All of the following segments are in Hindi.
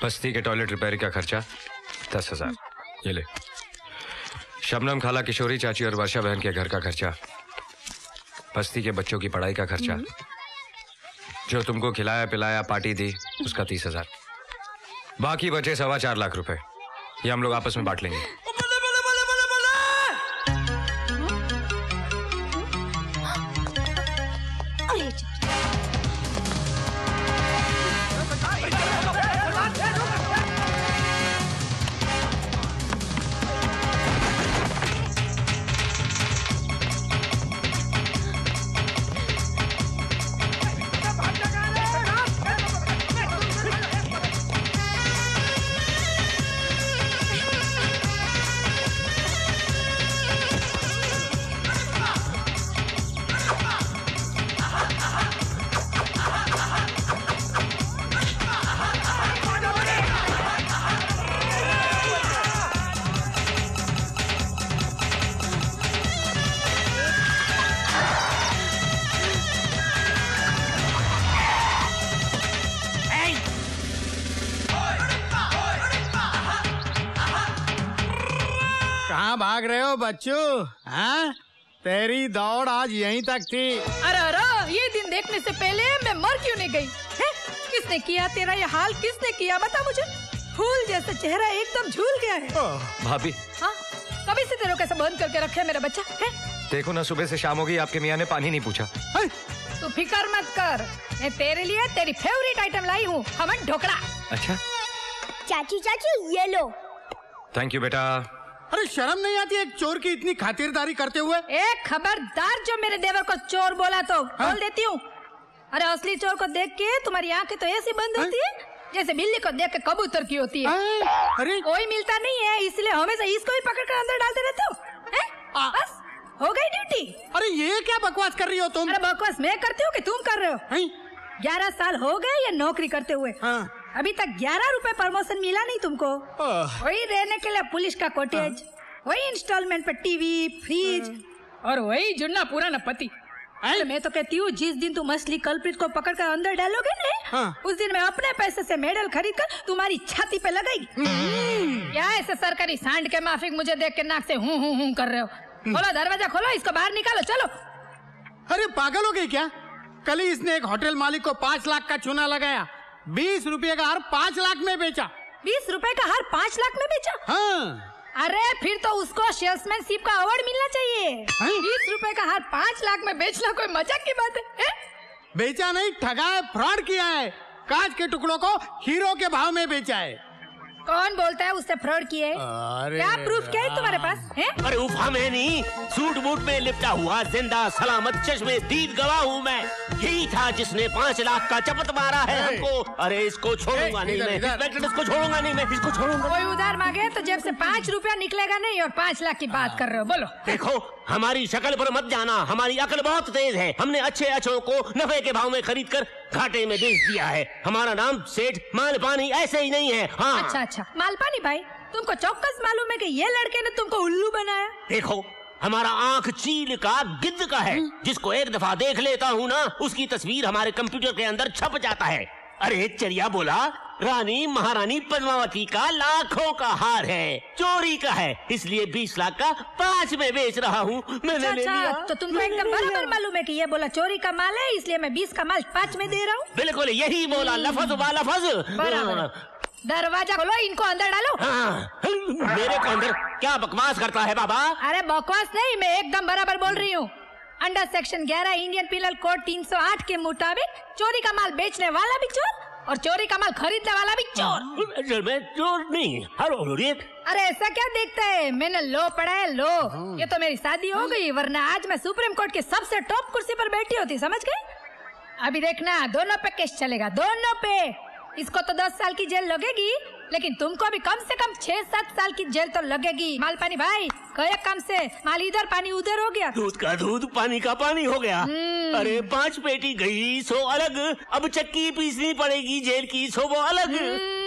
बस्ती के टॉयलेट रिपेयर का खर्चा 10,000। ये ले। शबनम खाला, किशोरी चाची और वर्षा बहन के घर का खर्चा, बस्ती के बच्चों की पढ़ाई का खर्चा, जो तुमको खिलाया पिलाया पार्टी दी उसका 30,000, बाकी बचे 4.25 लाख रुपए। ये हम लोग आपस में बांट लेंगे। भाग रहे हो बच्चों? हाँ, तेरी दौड़ आज यहीं तक थी। अरे ये दिन देखने से पहले मैं मर क्यों नहीं गई? है? किसने किया तेरा ये हाल? किसने किया बता मुझे। फूल जैसा चेहरा एकदम झूल गया है। भाभी, हाँ, कभी से तेरे को कैसे बंद करके रखे मेरा बच्चा है? देखो ना, सुबह से शाम हो गई, आपके मियाँ ने पानी नहीं पूछा। तू फिक्र मत कर, मैं तेरे लिए तेरी फेवरेट आइटम लाई हूँ, खमन ढोकला। अच्छा चाची चाची ये लो। थैंक यू बेटा। अरे शर्म नहीं आती एक चोर की इतनी खातिरदारी करते हुए? एक खबरदार जो मेरे देवर को चोर बोला तो बोल देती हूँ। अरे असली चोर को देख के तुम्हारी आंखें तो ऐसी बंद होती है जैसे बिल्ली को देख के कबूतर की होती है। अरे कोई मिलता नहीं है इसलिए हमेशा इसको ही पकड़ कर अंदर डालते रहते हो। बस हो गई ड्यूटी। अरे ये क्या बकवास कर रही हो तुम? अरे बकवास मैं करती हूँ कि तुम कर रहे हो? 11 साल हो गए ये नौकरी करते हुए। अभी तक 11 रुपए प्रमोशन मिला नहीं तुमको। वही रहने के लिए पुलिस का कॉटेज, वही इंस्टॉलमेंट पे टीवी, फ्रिज और वही जुन्ना पुराना पति। मैं तो कहती हूँ जिस दिन तुम असली कल्प्रिट को पकड़ कर अंदर डालोगे ना, उस दिन मैं अपने पैसे से मेडल खरीद कर तुम्हारी छाती पे लगाएगी। क्या ऐसे सरकारी सांड के माफिक मुझे देख के नाक से हूँ कर रहे हो? खोलो दरवाजा, खोलो, इसको बाहर निकालो, चलो। अरे पागल हो गई क्या? कल ही इसने एक होटल मालिक को 5 लाख का चूना लगाया, 20 रुपए का हार 5 लाख में बेचा। 20 रुपए का हार 5 लाख में बेचा? हाँ। अरे फिर तो उसको सेल्समैनशिप का अवार्ड मिलना चाहिए। 20 रुपए का हार 5 लाख में बेचना कोई मजाक की बात है? बेचा नहीं, ठगा है, फ्रॉड किया है। कांच के टुकड़ों को हीरो के भाव में बेचा है। कौन बोलता है उससे फ्रॉड किए? क्या प्रूफ क्या है तुम्हारे पास? है? अरे उफा मैं नहीं, सूट बूट में लिपटा हुआ जिंदा सलामत चश्मे दीद गवाह हूँ मैं। यही था जिसने 5 लाख का चपत मारा है हमको। अरे इसको छोड़ूंगा नहीं मैं, इसको छोड़ूंगा नहीं मैं, इसको छोड़ूंगा। कोई उधार मांगे तो जेब से 5 रुपया निकलेगा नहीं और 5 लाख की बात कर रहे हो? बोलो। देखो हमारी शक्ल पर मत जाना, हमारी अकल बहुत तेज है। हमने अच्छे अच्छों को नफे के भाव में खरीद कर घाटे में बेच दिया है। हमारा नाम सेठ मालपानी ऐसे ही नहीं है। हाँ। अच्छा मालपानी भाई, तुमको चौकस मालूम है कि ये लड़के ने तुमको उल्लू बनाया? देखो हमारा आंख चील का गिद्ध का है। जिसको एक दफा देख लेता हूँ ना, उसकी तस्वीर हमारे कंप्यूटर के अंदर छप जाता है। अरे चरिया बोला, रानी महारानी पद्मावती का लाखों का हार है, चोरी का है, इसलिए 20 लाख का 5 में बेच रहा हूँ। मैंने ले लिया। तो तुमको एकदम बराबर मालूम है कि ये बोला चोरी का माल है, इसलिए मैं 20 का माल 5 में दे रहा हूँ। बिल्कुल यही बोला, लफज बा लफज। दरवाजा खोलो, इनको अंदर डालो। मेरे को अंदर क्या बकवास करता है बाबा? अरे बकवास नहीं, मैं एकदम बराबर बोल रही हूँ। Under section 11 Indian penal code 308 के मुताबिक चोरी का माल बेचने वाला भी चोर और चोरी का माल खरीदने वाला भी चोर। मैं चोर नहीं। अरे ऐसा क्या देखता है? मैंने लो पढ़ा है, लो। ये तो मेरी शादी हो गई, वरना आज मैं सुप्रीम कोर्ट की सबसे टॉप कुर्सी पर बैठी होती, समझ गए? अभी देखना, दोनों पे केस चलेगा, दोनों पे। इसको तो 10 साल की जेल लगेगी, लेकिन तुमको भी कम से कम 6-7 साल की जेल तो लगेगी। मालपानी भाई, कई काम से माल इधर पानी उधर हो गया, दूध का दूध पानी का पानी हो गया। अरे 5 पेटी गई 100 अलग, अब चक्की पीसनी पड़ेगी जेल की 100 वो अलग।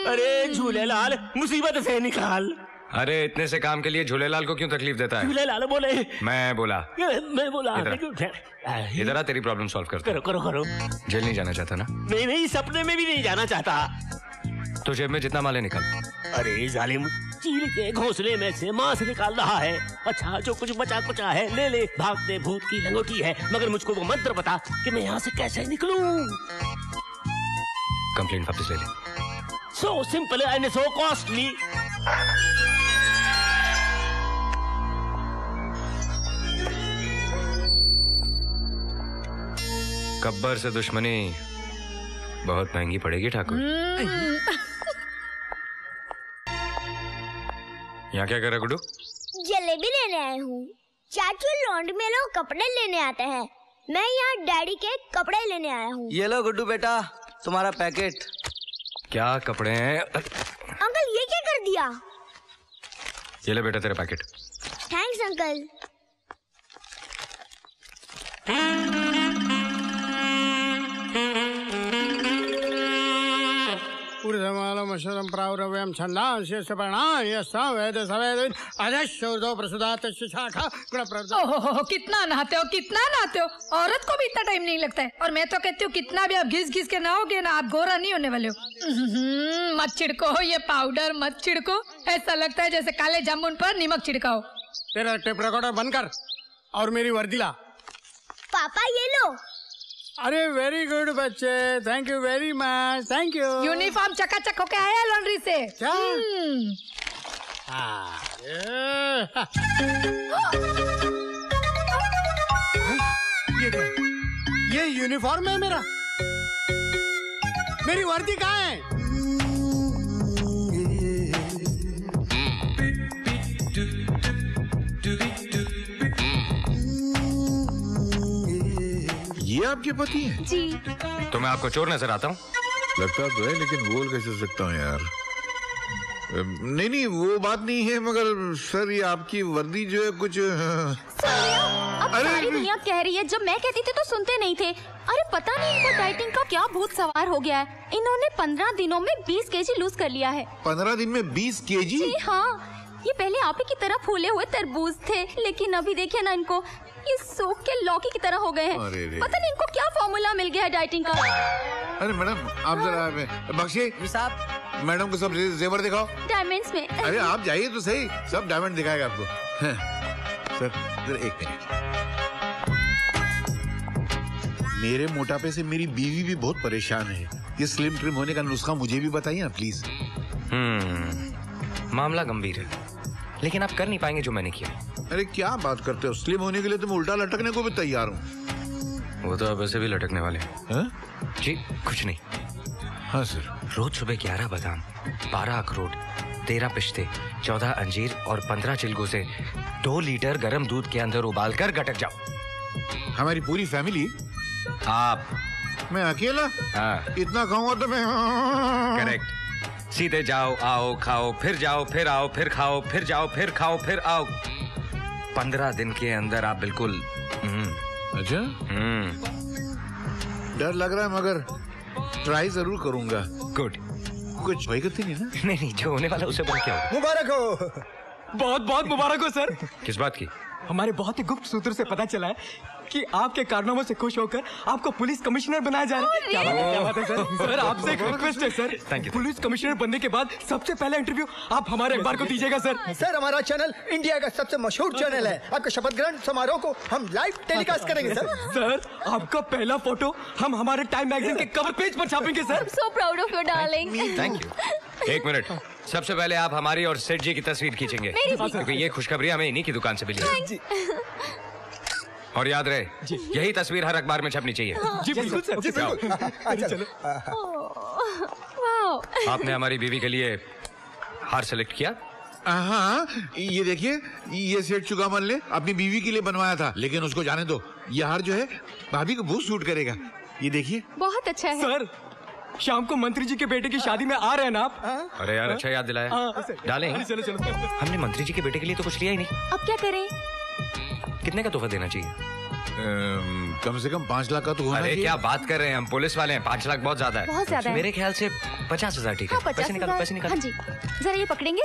अरे झूलेलाल मुसीबत से निकाल। अरे इतने से काम के लिए झूलेलाल को क्यों तकलीफ देता है? झूलेलाल बोले। मैं बोला। इधर आ, तेरी प्रॉब्लम सॉल्व करते। करो। जेल नहीं जाना चाहता ना? नहीं, सपने में भी नहीं जाना चाहता। तो जेब में जितना माल है निकाल। अरे जालिम, चील के घोंसले में से मांस निकाल रहा है। अच्छा, जो कुछ बचा कुचा है ले ले। भागते भूत की लंगोटी है, मगर मुझको वो मंत्र बता कि मैं यहाँ से कैसे निकलूं। कंप्लेंट वापस ले ले। So simple and so costly. Gabbar से दुश्मनी बहुत महंगी पड़ेगी ठाकुर। यहाँ क्या कर रहा गुड्डू? जलेबी लेने आए हूँ। चाचू लॉन्ड में लोग कपड़े लेने आते हैं, मैं यहाँ डैडी के कपड़े लेने आया हूँ। ये लो गुड्डू बेटा, तुम्हारा पैकेट। क्या कपड़े हैं? अंकल ये क्या कर दिया? ये ले बेटा तेरा पैकेट। Thanks uncle. ऊर्ध्वमालमशरं प्रावरव्यं छन्दांस्य सपर्णां यस्तां वेद सवेद अधश्चूर्ध्वो प्रसुदात शाखा गुणप्रद। ओहो, कितना नहाते हो, कितना नहाते हो। औरत को भी इतना टाइम नहीं लगता है। और मैं तो कहती हूँ कितना भी आप घिस घिस के नहाओगे ना, आप गोरा नहीं होने वाले हो। मत छिड़को ये पाउडर, मत छिड़को। ऐसा लगता है जैसे काले जामुन पर नमक छिड़काओ। तेरा टेप रिकॉर्डर बंद कर और मेरी वर्दी ला। पापा ये लो। अरे वेरी गुड बच्चे, thank you very much, thank you. Uniform चकाचक होके आया लॉन्ड्री से। क्या? ये यूनिफॉर्म है मेरा। मेरी वर्दी कहाँ है? ये आपके पति हैं? जी। तो मैं आपको चोर नजर आता हूँ? लगता तो है, लेकिन बोल कैसे सकता हूँ यार। नहीं वो बात नहीं है, मगर सर ये आपकी वर्दी जो है कुछ। अब सारी दुनिया कह रही है, जब मैं कहती थी तो सुनते नहीं थे। अरे पता नहीं इनको डाइटिंग का क्या भूत सवार हो गया है। इन्होंने 15 दिनों में 20 केजी लूज कर लिया है। 15 दिन में 20 केजी? जी हाँ, ये पहले आप ही की तरह फूले हुए तरबूज थे, लेकिन अभी देखिए ना इनको, ये सूख के लौकी की तरह हो गए हैं। पता नहीं इनको क्या फॉर्मूला मिल गया है डाइटिंग का। अरे मैडम आप जरा बख्शिए साहब, मैडम को सब जेवर दिखाओ। डायमंड्स में। अरे आप जाइए तो सही, सब डायमंड दिखाएगा आपको। सर जरा एक मिनट। मेरे मोटापे से मेरी बीवी भी बहुत परेशान है। ये स्लिम ट्रिम होने का नुस्खा मुझे भी बताइए ना प्लीज। मामला गंभीर है, लेकिन आप कर नहीं पाएंगे जो मैंने किया। अरे क्या बात करते हो, स्लिम होने के लिए तो मैं उल्टा लटकने को भी तैयार हूँ। वो तो अब ऐसे भी लटकने वाले हैं। जी कुछ नहीं। हाँ सर। रोज सुबह 11 बादाम, 12 अखरोट, 13 पिस्ते, 14 अंजीर और 15 चिलगोज़े 2 लीटर गर्म दूध के अंदर उबाल कर गटक जाओ। हमारी पूरी फैमिली? आप? मैं अकेला? हाँ। इतना खाऊंगा तो मैं। करेक्ट। सीधे जाओ, आओ, खाओ, फिर जाओ, फिर आओ, फिर खाओ, फिर जाओ, फिर खाओ, फिर आओ। 15 दिन के अंदर आप बिल्कुल। अच्छा। डर लग रहा है, मगर ट्राई जरूर करूंगा। गुड। कुछ वही करती नहीं ना? नहीं, जो होने वाला उसे बोल क्या होगा। मुबारक हो। बहुत बहुत मुबारक हो सर। किस बात की? हमारे बहुत ही गुप्त सूत्र से पता चला है कि आपके कारनामों से खुश होकर आपको पुलिस कमिश्नर बनाया जा रहा है। क्या बात है सर। सर आपसे एक रिक्वेस्ट है sir. Thank you. Police commissioner बनने के बाद सबसे पहला इंटरव्यू आप हमारे अखबार को दीजिएगा सर। सर हमारा चैनल इंडिया का सबसे मशहूर चैनल है। आपके शपथ ग्रहण समारोह को हम लाइव टेलीकास्ट करेंगे सर। सर आपका पहला फोटो हम हमारे टाइम मैगजीन के कवर पेज पर छापेंगे sir. So proud of you darling. Thank you. एक मिनट, सबसे पहले आप हमारी और सेठ जी की तस्वीर खींचेंगे, क्योंकि ये खुशखबरी हमें इन्हीं की दुकान से मिली है। और याद रहे, यही तस्वीर हर अखबार में छपनी चाहिए। जी बिल्कुल सर। जी बिल्कुल। आपने हमारी बीवी के लिए हार सेलेक्ट किया? हाँ, ये देखिए, ये सेठ चुकामन ने अपनी बीवी के लिए बनवाया था, लेकिन उसको जाने दो, ये हार जो है भाभी को बहुत सूट करेगा। ये देखिए। बहुत अच्छा है सर। शाम को मंत्री जी के बेटे की शादी में आ रहे हैं ना आप? अरे यार अच्छा याद दिलाया। डालें। चलो चलो। हमने मंत्री जी के बेटे के लिए तो कुछ लिया ही नहीं। अब क्या करें? कितने का तोहफा देना चाहिए? कम से कम 5 लाख का तो होना चाहिए। अरे क्या बात कर रहे हैं, हम पुलिस वाले हैं। 5 लाख बहुत ज्यादा है। बहुत ज्यादा है। मेरे ख्याल से 50,000 ठीक है। हाँ, 50,000। पैसे निकालो। हाँ जी, जरा ये पकड़ेंगे।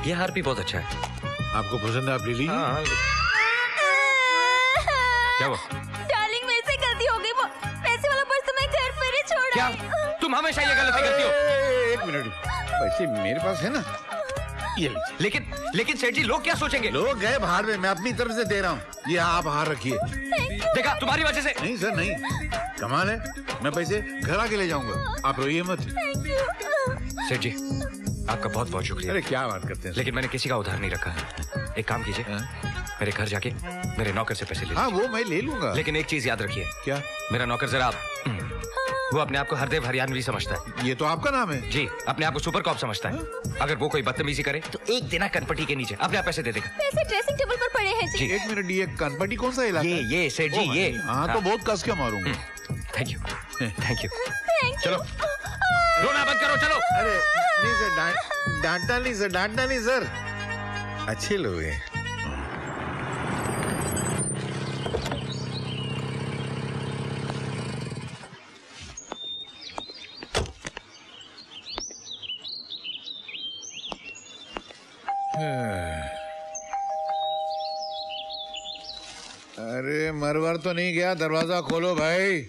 ये हार भी बहुत अच्छा है। आपको पसंद है, आप ले लीजिए। हाँ। क्या वो? डार्लिंग मेरे से गलती हो गई, वो पैसे वाला पर्स तो मैं घर पर ही छोड़ा। क्या? तुम हमेशा ये गलती करती हो। पैसे मेरे पास है ना, ये लेकिन सेठ जी लोग क्या सोचेंगे? लोग गए बाहर में, मैं अपनी तरफ से दे रहा हूँ, ये आप बाहर रखिए। देखा तुम्हारी वजह से। नहीं सर नहीं, कमाल है, मैं पैसे घर आके ले जाऊंगा, आप रोइए मत। सेठ जी आपका बहुत बहुत शुक्रिया। अरे क्या बात करते हैं, लेकिन मैंने किसी का उधार नहीं रखा। एक काम कीजिए, मेरे घर जाके मेरे नौकर से पैसे ले। हाँ वो मैं ले लूंगा, लेकिन एक चीज याद रखिए। क्या? मेरा नौकर जरा वो अपने आप को हरदेव हरियाणवी समझता है। ये तो आपका नाम है जी। अपने आप को सुपर कॉप समझता है। अगर वो कोई बदतमीजी करे तो एक दिन कनपट्टी के नीचे अपने आप पैसे दे देगा। पैसे ड्रेसिंग टेबल पर पड़े हैं जी। एक मिनट, ये कनपट्टी कौन सा इलाका? ये सेठ जी ये। हाँ तो बहुत कस के मारूंगा। Thank you thank you. चलो रोना बंद करो, चलो। अरे नहीं सर, डांटना नहीं सर, अच्छे लोग हैं। अरे मरवर तो नहीं गया, दरवाजा खोलो भाई।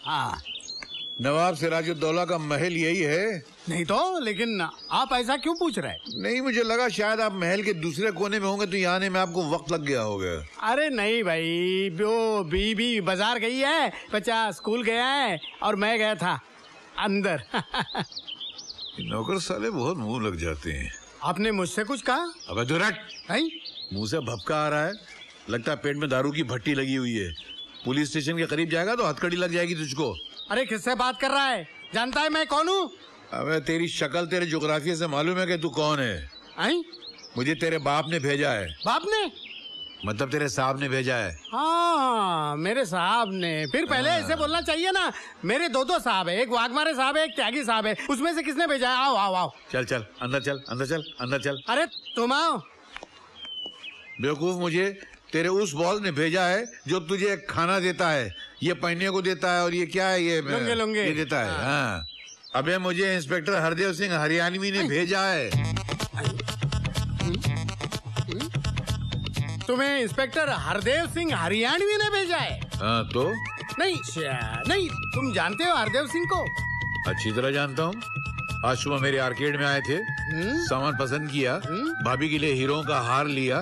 हाँ नवाब सिराजुद्दौला का महल यही है? नहीं तो, लेकिन आप ऐसा क्यों पूछ रहे? नहीं, मुझे लगा शायद आप महल के दूसरे कोने में होंगे तो यहाँ आने में आपको वक्त लग गया होगा। अरे नहीं भाई, वो बीबी बाजार गई है, बच्चा स्कूल गया है और मैं गया था अंदर। नौकर साले बहुत मुंह लग जाते हैं। आपने मुझसे कुछ कहा? अबे दुरट, मुंह से भपका आ रहा है, लगता है पेट में दारू की भट्टी लगी हुई है। पुलिस स्टेशन के करीब जाएगा तो हथकड़ी लग जाएगी तुझको। अरे किससे बात कर रहा है? जानता है मैं कौन हूँ? अबे तेरी शक्ल तेरे जोग्राफिया से मालूम है कि तू कौन है। मुझे तेरे बाप ने भेजा है। बाप ने? मतलब तेरे साहब ने भेजा है। हाँ मेरे साहब ने। फिर पहले ऐसे बोलना चाहिए ना। मेरे दो साहब है, एक वाघमारे साहब है, एक त्यागी साहब है, उसमें से किसने भेजा है? आओ आओ आओ। चल चल अंदर चल, अंदर चल, अंदर चल। अरे तुम आओ। बेवकूफ, मुझे तेरे उस बॉस ने भेजा है जो तुझे खाना देता है, ये पहनने को देता है, और ये क्या है, ये लुंगे ये देता है। हाँ अबे मुझे इंस्पेक्टर हरदेव सिंह हरियाणवी ने भेजा है। तुम्हें इंस्पेक्टर हरदेव सिंह हरियाणवी ने भेजा है? हाँ तो नहीं, तुम जानते हो हरदेव सिंह को? अच्छी तरह जानता हूँ। आज सुबह मेरे आर्केड में आए थे, सामान पसंद किया, भाभी के लिए हीरो का हार लिया,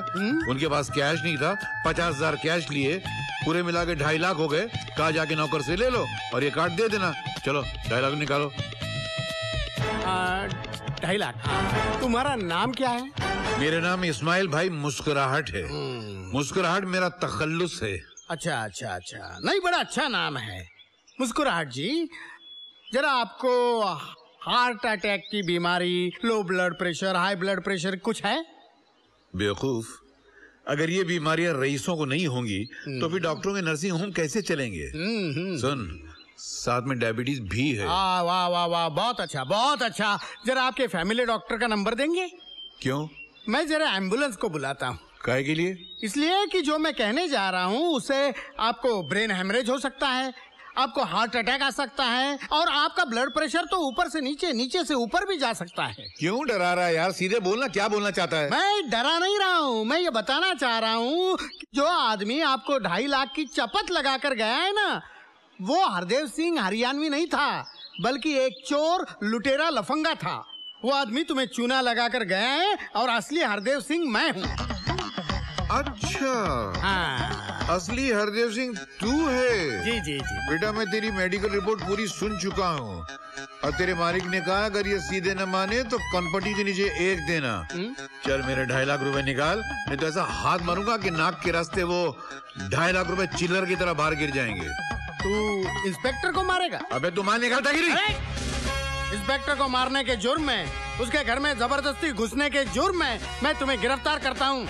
उनके पास कैश नहीं था, 50,000 कैश लिए, पूरे मिला के 2.5 लाख हो गए। कहा जाके नौकर से ले लो और ये कार्ड दे देना। चलो 2.5 लाख निकालो। 2.5 लाख। तुम्हारा नाम क्या है? मेरा नाम इस्माइल भाई मुस्कुराहट है। मुस्कुराहट मेरा तखल्लुस है। अच्छा, नहीं बड़ा अच्छा नाम है मुस्कुराहट जी। जरा आपको हार्ट अटैक की बीमारी, low blood pressure, high blood pressure कुछ है? बेवकूफ, अगर ये बीमारियां रईसों को नहीं होंगी तो फिर डॉक्टरों के नर्सिंग होम कैसे चलेंगे? सुन, साथ में डायबिटीज भी है। वाह वाह वाह, बहुत अच्छा। जरा आपके फैमिली डॉक्टर का नंबर देंगे? क्यों? मैं जरा एम्बुलेंस को बुलाता हूँ। काहे के लिए? इसलिए कि जो मैं कहने जा रहा हूँ उससे आपको ब्रेन हेमरेज हो सकता है, आपको हार्ट अटैक आ सकता है, और आपका ब्लड प्रेशर तो ऊपर से नीचे, नीचे से ऊपर भी जा सकता है। क्यों डरा रहा है यार? सीधे बोलना, क्या बोलना चाहता है? मैं डरा नहीं रहा हूँ, मैं ये बताना चाह रहा हूँ कि जो आदमी आपको 2.5 लाख की चपत लगा कर गया है ना, वो हरदेव सिंह हरियाणवी नहीं था, बल्कि एक चोर, लुटेरा, लफंगा था। वो आदमी तुम्हें चूना लगा कर गया है और असली हरदेव सिंह मैं हूँ। अच्छा हाँ। असली हरदेव सिंह तू है? जी। बेटा मैं तेरी मेडिकल रिपोर्ट पूरी सुन चुका हूँ, और तेरे मालिक ने कहा अगर ये सीधे न माने तो कनपट्टी के नीचे 1 देना। चल मेरे 2.5 लाख रुपए निकाल, नहीं तो ऐसा हाथ मारूंगा कि नाक के रास्ते वो 2.5 लाख रुपए चिल्लर की तरह बाहर गिर जाएंगे। तू इंस्पेक्टर को मारेगा? अबे तू मार निकालता गिरी। इंस्पेक्टर को मारने के जुर्म में, उसके घर में जबरदस्ती घुसने के जुर्म में मैं तुम्हें गिरफ्तार करता हूँ।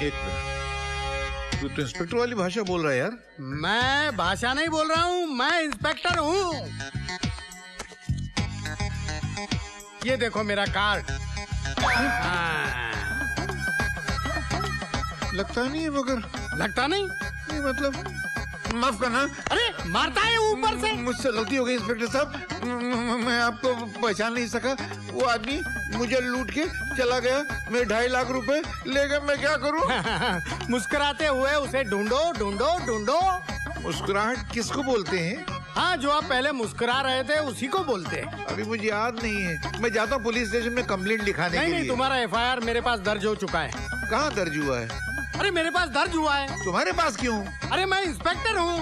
एक मिनट, तू तो इंस्पेक्टर वाली भाषा बोल रहा है यार। मैं भाषा नहीं बोल रहा हूँ, मैं इंस्पेक्टर हूँ। ये देखो मेरा कार्ड। लगता नहीं है, मगर लगता नहीं मतलब माफ करना। अरे मारता है ऊपर से। मुझसे गलती हो गई इंस्पेक्टर साहब, मैं आपको पहचान नहीं सका। वो आदमी मुझे लूट के चला गया, मेरे 2.5 लाख रुपए ले गए, मैं क्या करूं? मुस्कुराते हुए उसे ढूंढो। मुस्कुराहट किसको बोलते हैं? हाँ, जो आप पहले मुस्कुरा रहे थे उसी को बोलते हैं। अभी मुझे याद नहीं है। मैं जाता हूँ पुलिस स्टेशन में कंप्लेंट लिखाने के लिए। नहीं, तुम्हारा एफआईआर मेरे पास दर्ज हो चुका है। कहाँ दर्ज हुआ है? अरे मेरे पास दर्ज हुआ है। तुम्हारे पास क्यों? अरे मैं इंस्पेक्टर हूँ।